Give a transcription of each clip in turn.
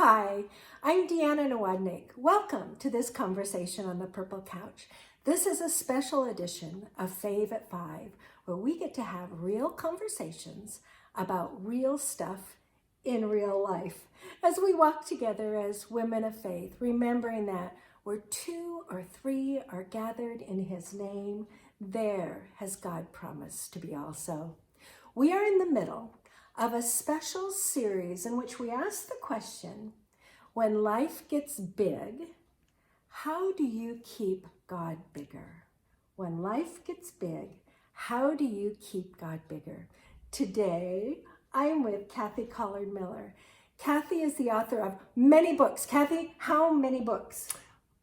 Hi, I'm Deanna Nowadnick. Welcome to this conversation on the Purple Couch. This is a special edition of Fave at 5, where we get to have real conversations about real stuff in real life as we walk together as women of faith, remembering that where 2 or 3 are gathered in His name, there has God promised to be also. We are in the middle of a special series in which we ask the question, when life gets big, how do you keep God bigger? When life gets big, how do you keep God bigger? Today, I'm with Kathy Collard Miller. Kathy is the author of many books. Kathy, how many books?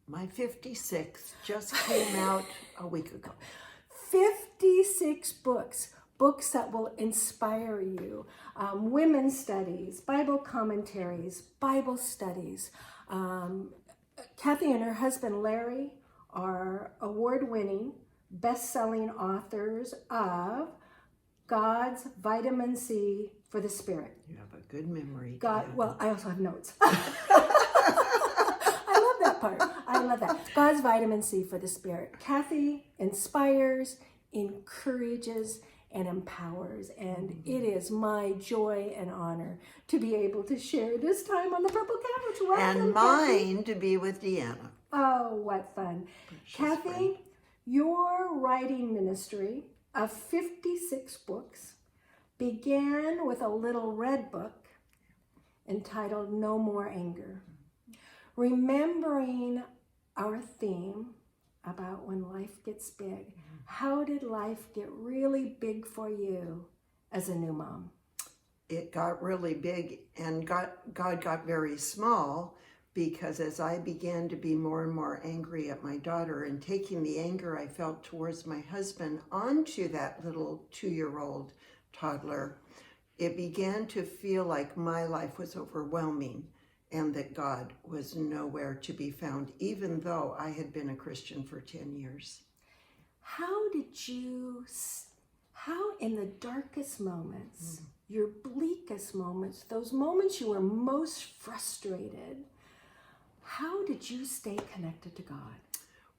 My 56 just came out a week ago. 56 books. Books that will inspire you, women's studies, Bible commentaries, Bible studies. Kathy and her husband Larry are award-winning, best-selling authors of God's Vitamin C for the Spirit. You have a good memory. Well, I also have notes. I love that part. I love that. God's Vitamin C for the Spirit. Kathy inspires, encourages, and empowers. And it is my joy and honor to be able to share this time on the Purple Couch. Welcome, and mine Kathy. To be with Deanna. Oh, what fun. Kathy, friend. Your writing ministry of 56 books began with a little red book entitled No More Anger. Remembering our theme about when life gets big. How did life get really big for you as a new mom? It got really big, and God got very small, because as I began to be more and more angry at my daughter and taking the anger I felt towards my husband onto that little 2-year-old toddler, it began to feel like my life was overwhelming and that God was nowhere to be found, even though I had been a Christian for 10 years. How in the darkest moments, your bleakest moments, those moments you were most frustrated, how did you stay connected to God?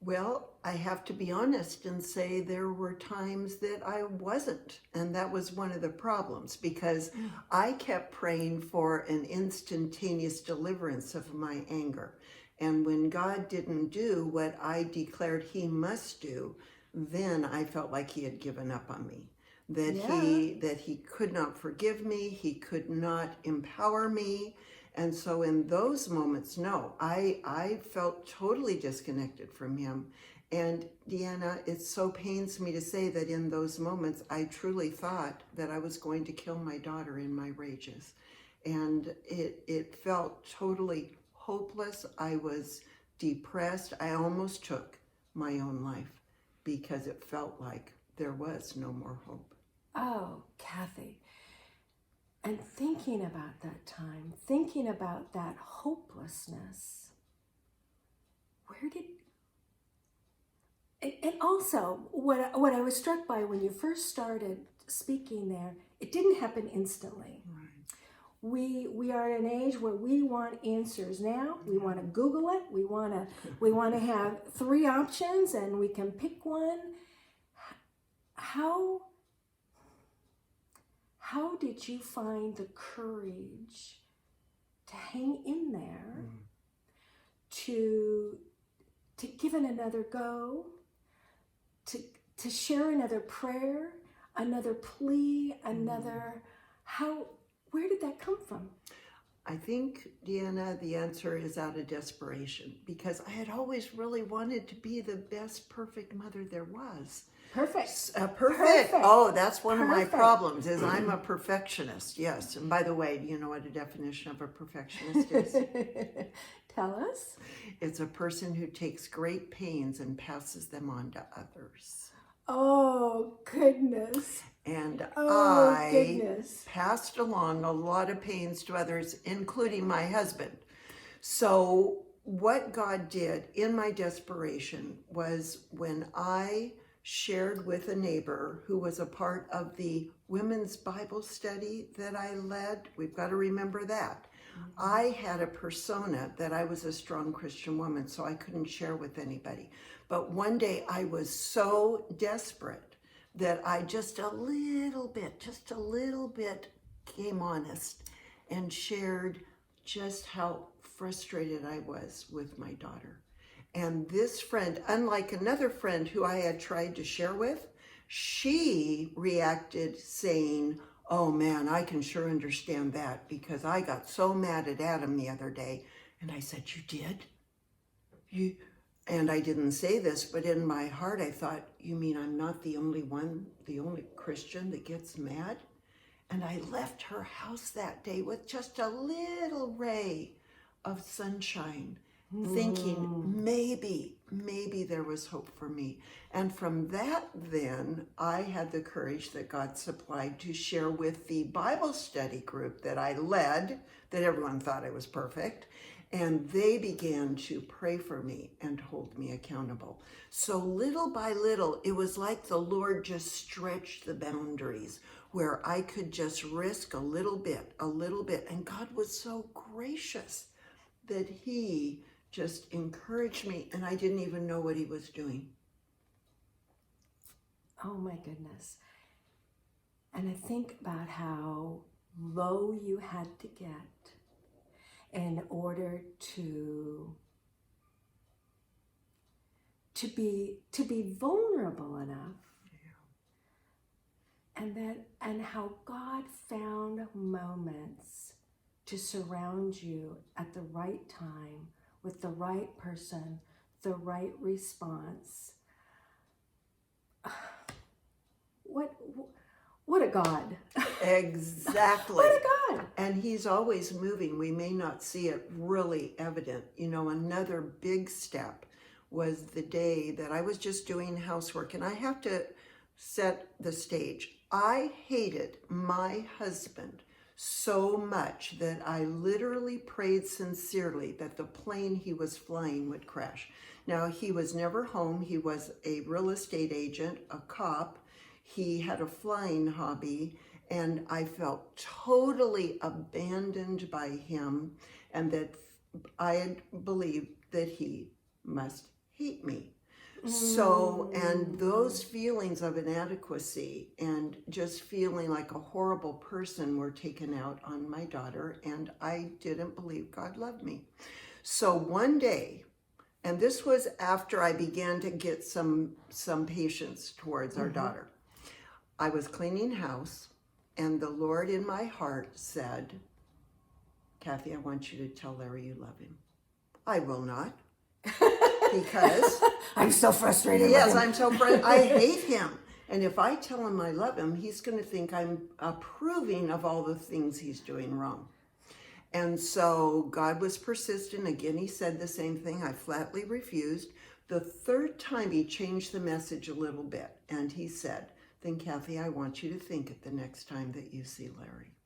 Well, I have to be honest and say there were times that I wasn't. And that was one of the problems, because I kept praying for an instantaneous deliverance of my anger. And when God didn't do what I declared He must do, then I felt like He had given up on me. That he could not forgive me, He could not empower me. And so in those moments, no, I felt totally disconnected from Him. And Deanna, it so pains me to say that in those moments, I truly thought that I was going to kill my daughter in my rages. And it felt totally hopeless. I was depressed. I almost took my own life because it felt like there was no more hope. Oh, Kathy. And thinking about that time, thinking about that hopelessness, and also what I was struck by when you first started speaking there, it didn't happen instantly. Right. We are at an age where we want answers now. We want to Google it. We want to have 3 options and we can pick one. How did you find the courage to hang in there, to give it another go, to share another prayer, another plea, where did that come from? I think, Deanna, the answer is out of desperation, because I had always really wanted to be the best perfect mother there was. Perfect. Perfect. Oh, that's one of my problems, is I'm a perfectionist. Yes. And by the way, do you know what a definition of a perfectionist is? Tell us. It's a person who takes great pains and passes them on to others. Oh, goodness. And I passed along a lot of pains to others, including my husband. So what God did in my desperation was, when I shared with a neighbor who was a part of the women's Bible study that I led, we've got to remember that. I had a persona that I was a strong Christian woman, so I couldn't share with anybody. But one day I was so desperate that I just a little bit came honest and shared just how frustrated I was with my daughter. And this friend, unlike another friend who I had tried to share with, she reacted saying, "Oh man, I can sure understand that because I got so mad at Adam the other day." And I said, "You did? You?" And I didn't say this, but in my heart I thought, "You mean I'm not the only one, the only Christian that gets mad?" And I left her house that day with just a little ray of sunshine, thinking maybe there was hope for me. And from that, then I had the courage that God supplied to share with the Bible study group that I led, that everyone thought I was perfect. And they began to pray for me and hold me accountable. So little by little, it was like the Lord just stretched the boundaries where I could just risk a little bit. And God was so gracious that he just encouraged me, and I didn't even know what he was doing. Oh my goodness. And I think about how low you had to get in order to be vulnerable enough. And how God found moments to surround you at the right time with the right person, the right response. What a God. Exactly. What a God. And he's always moving. We may not see it really evident. You know, another big step was the day that I was just doing housework, and I have to set the stage. I hated my husband so much that I literally prayed sincerely that the plane he was flying would crash. Now, he was never home. He was a real estate agent, a cop. He had a flying hobby, and I felt totally abandoned by him, and that I believed that he must hate me. So, and those feelings of inadequacy and just feeling like a horrible person were taken out on my daughter, and I didn't believe God loved me. So one day, and this was after I began to get some patience towards our daughter, I was cleaning house, and the Lord in my heart said, "Kathy, I want you to tell Larry you love him." I will not. Because I'm so frustrated. Yes, I'm so frustrated. I hate him. And if I tell him I love him, he's going to think I'm approving of all the things he's doing wrong. And so God was persistent. Again, he said the same thing. I flatly refused. The third time he changed the message a little bit. And he said, "Then Kathy, I want you to think it the next time that you see Larry."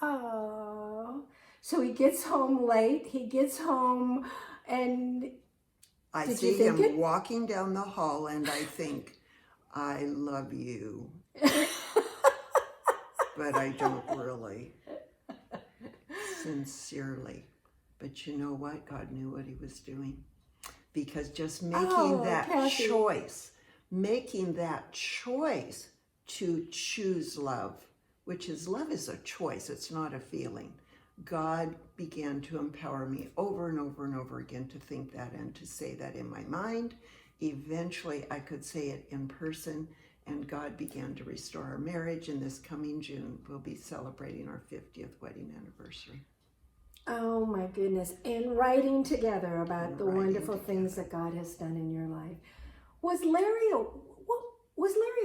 Oh, so he gets home late. He gets home and... I see him walking down the hall, and I think, "I love you." But I don't really. Sincerely. But you know what? God knew what he was doing. Because just making that choice to choose love, which is love is a choice. It's not a feeling. God began to empower me over and over and over again to think that and to say that in my mind. Eventually, I could say it in person, and God began to restore our marriage. And this coming June, we'll be celebrating our 50th wedding anniversary. Oh my goodness. And writing together about the wonderful things that God has done in your life. Was Larry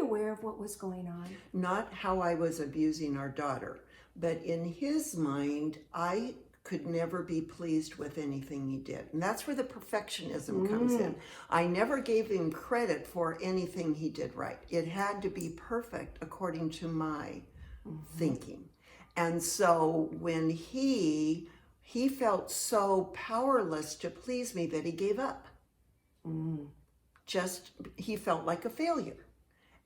aware of what was going on? Not how I was abusing our daughter, but in his mind, I could never be pleased with anything he did. And that's where the perfectionism comes in. I never gave him credit for anything he did right. It had to be perfect according to my thinking. And so when he felt so powerless to please me that he gave up. He felt like a failure.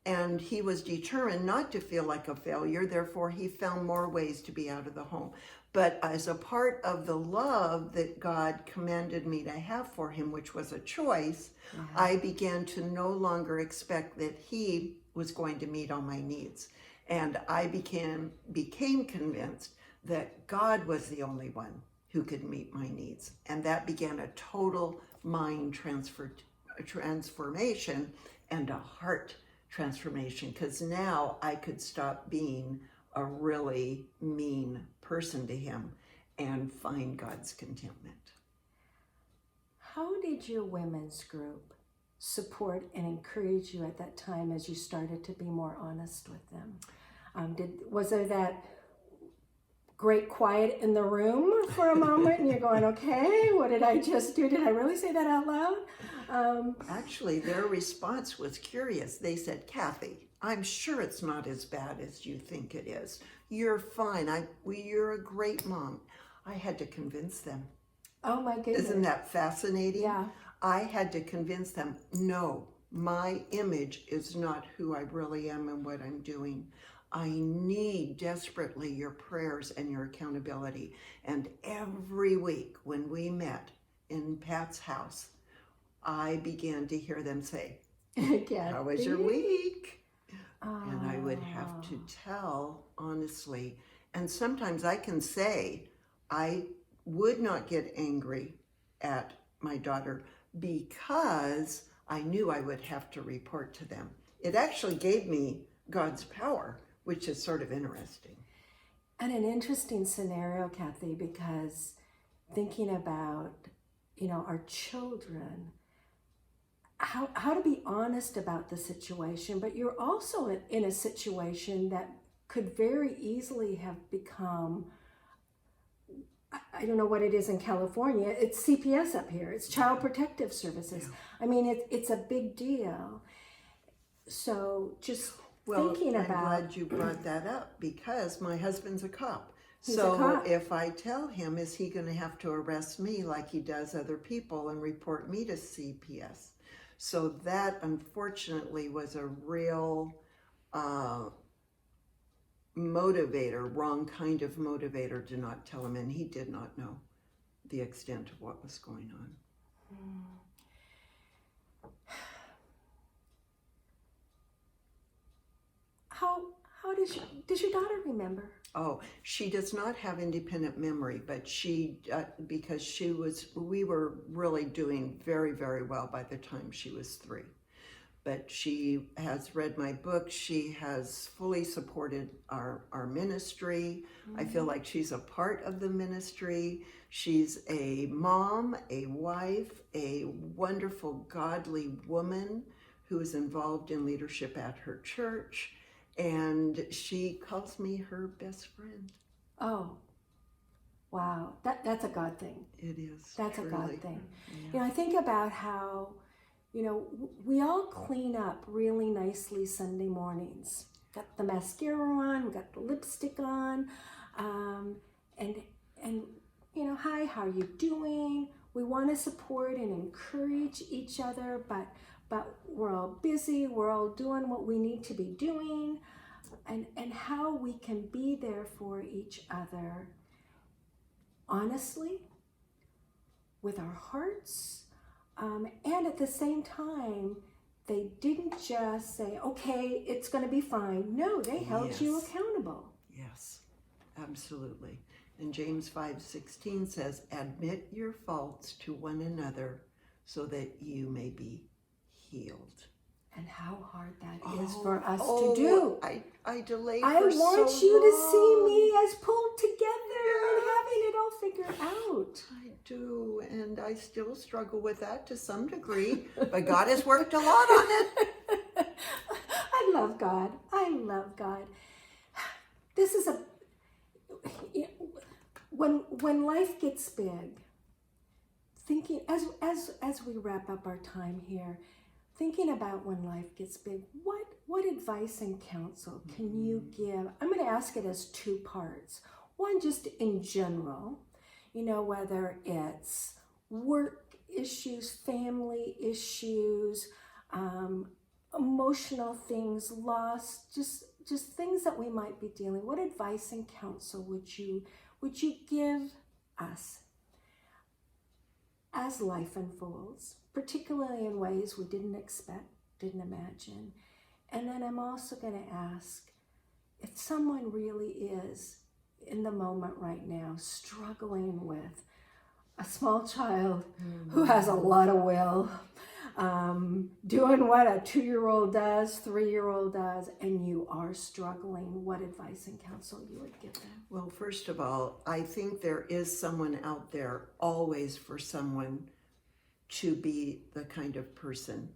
And he was determined not to feel like a failure. Therefore, he found more ways to be out of the home. But as a part of the love that God commanded me to have for him, which was a choice, I began to no longer expect that he was going to meet all my needs. And I became convinced that God was the only one who could meet my needs. And that began a total mind transformation and a heart transformation, because now I could stop being a really mean person to him and find God's contentment. How did your women's group support and encourage you at that time as you started to be more honest with them? Was there that great quiet in the room for a moment and you're going, okay, what did I just do? Did I really say that out loud? Actually, their response was curious. They said, Kathy, I'm sure it's not as bad as you think it is. You're fine. You're a great mom. I had to convince them. Oh my goodness. Isn't that fascinating? Yeah. I had to convince them, no, my image is not who I really am and what I'm doing. I need desperately your prayers and your accountability. And every week when we met in Pat's house, I began to hear them say, how was your week? And I would have to tell honestly. And sometimes I can say, I would not get angry at my daughter because I knew I would have to report to them. It actually gave me God's power, which is sort of interesting. And an interesting scenario, Kathy, because thinking about, our children, how to be honest about the situation, but you're also in a situation that could very easily have become, I don't know what it is in California, it's CPS up here, it's Child Protective Services. Yeah. I mean, it's a big deal. So just thinking about... I'm glad you brought that up because my husband's a cop. He's a cop. If I tell him, is he going to have to arrest me like he does other people and report me to CPS? So that unfortunately was a real motivator, wrong kind of motivator to not tell him, and he did not know the extent of what was going on. How does your daughter remember? Oh, she does not have independent memory, but she, because we were really doing very, very well by the time she was 3. But she has read my book. She has fully supported our ministry. I feel like she's a part of the ministry. She's a mom, a wife, a wonderful, godly woman who is involved in leadership at her church. And she calls me her best friend. Oh, wow. That's a God thing. It is. That's truly. a God thing. Yeah. I think about how, we all clean up really nicely Sunday mornings. Got the mascara on, we got the lipstick on, and hi, how are you doing? We want to support and encourage each other, but we're all busy, we're all doing what we need to be doing, and how we can be there for each other honestly, with our hearts, and at the same time, they didn't just say, okay, it's going to be fine. No, they held you accountable. Yes, absolutely. And James 5:16 says, admit your faults to one another so that you may be healed. And how hard that is for us to do. I delayed I for so long. want you to see me as pulled together and having it all figured out. I do, and I still struggle with that to some degree, but God has worked a lot on it. I love God. I love God. This is when life gets big, thinking as we wrap up our time here, thinking about when life gets big, what advice and counsel can you give? I'm going to ask it as 2 parts. One, just in general, whether it's work issues, family issues, emotional things, loss, just things that we might be dealing. What advice and counsel would you give us as life unfolds, particularly in ways we didn't expect, didn't imagine? And then I'm also going to ask, if someone really is in the moment right now struggling with a small child who has a lot of will, doing what a 2-year-old does, 3-year-old does, and you are struggling, what advice and counsel you would give them? Well, first of all, I think there is someone out there always for someone to be the kind of person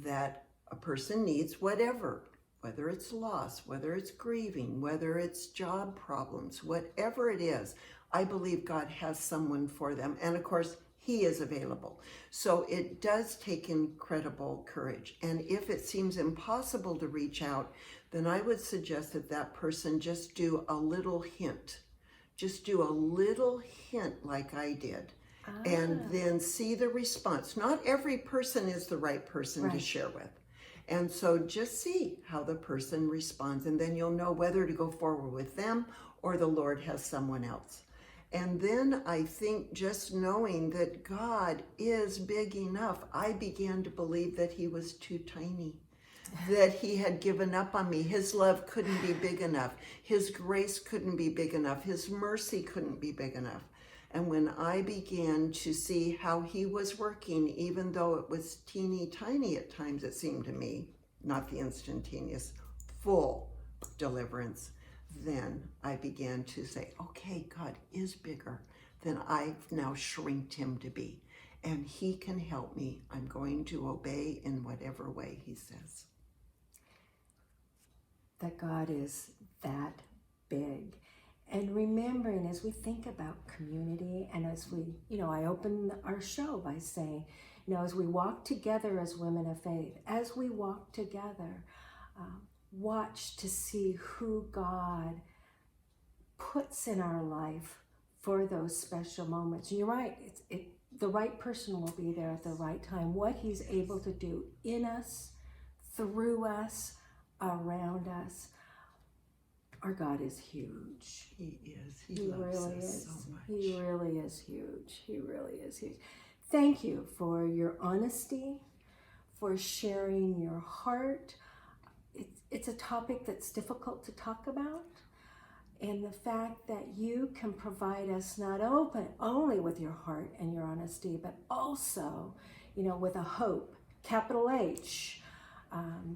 that a person needs, whatever, whether it's loss, whether it's grieving, whether it's job problems, whatever it is. I believe God has someone for them. And of course, He is available. So it does take incredible courage. And if it seems impossible to reach out, then I would suggest that that person just do a little hint. Just do a little hint like I did. And then see the response. Not every person is the right person to share with. And so just see how the person responds. And then you'll know whether to go forward with them or the Lord has someone else. And then I think just knowing that God is big enough, I began to believe that He was too tiny, that He had given up on me. His love couldn't be big enough. His grace couldn't be big enough. His mercy couldn't be big enough. And when I began to see how He was working, even though it was teeny tiny at times, it seemed to me, not the instantaneous, full deliverance, then I began to say, okay, God is bigger than I've now shrinked Him to be. And He can help me. I'm going to obey in whatever way He says. That God is that big. And remembering as we think about community, and as we, I open our show by saying, as we walk together as women of faith, as we walk together, watch to see who God puts in our life for those special moments. You're right, the right person will be there at the right time. What He's able to do in us, through us, around us. Our God is huge. He is. He loves really us is. so much. He really is huge. He really is huge. Thank you for your honesty, for sharing your heart. It's a topic that's difficult to talk about. And the fact that you can provide us not only with your heart and your honesty, but also, with a hope, capital H,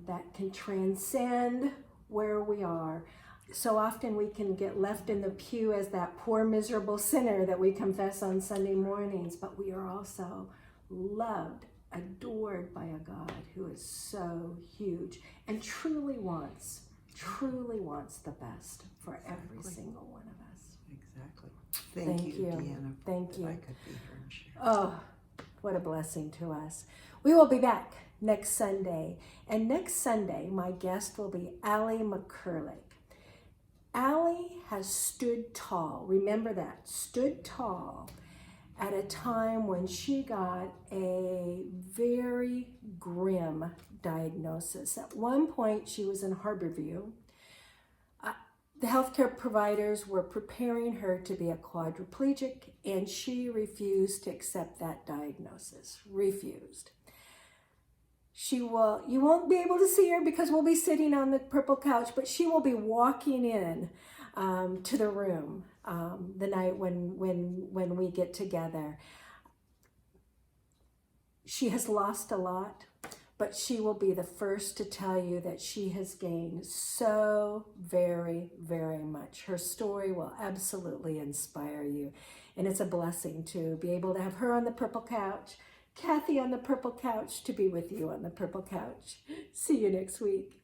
that can transcend where we are. So often we can get left in the pew as that poor, miserable sinner that we confess on Sunday mornings, but we are also loved, adored by a God who is so huge and truly wants the best for every single one of us. Exactly. Thank you, Deanna. Thank you. I could be here and share. Oh, what a blessing to us. We will be back next Sunday. And next Sunday, my guest will be Allie McCurlick. Allie has stood tall, remember that, stood tall at a time when she got a very grim diagnosis. At one point, she was in Harborview. The healthcare providers were preparing her to be a quadriplegic, and she refused to accept that diagnosis, refused. You won't be able to see her because we'll be sitting on the purple couch, but she will be walking in to the room the night when we get together. She has lost a lot, but she will be the first to tell you that she has gained so very, very much. Her story will absolutely inspire you, and it's a blessing to be able to have her on the purple couch, Kathy on the purple couch, to be with you on the purple couch. See you next week.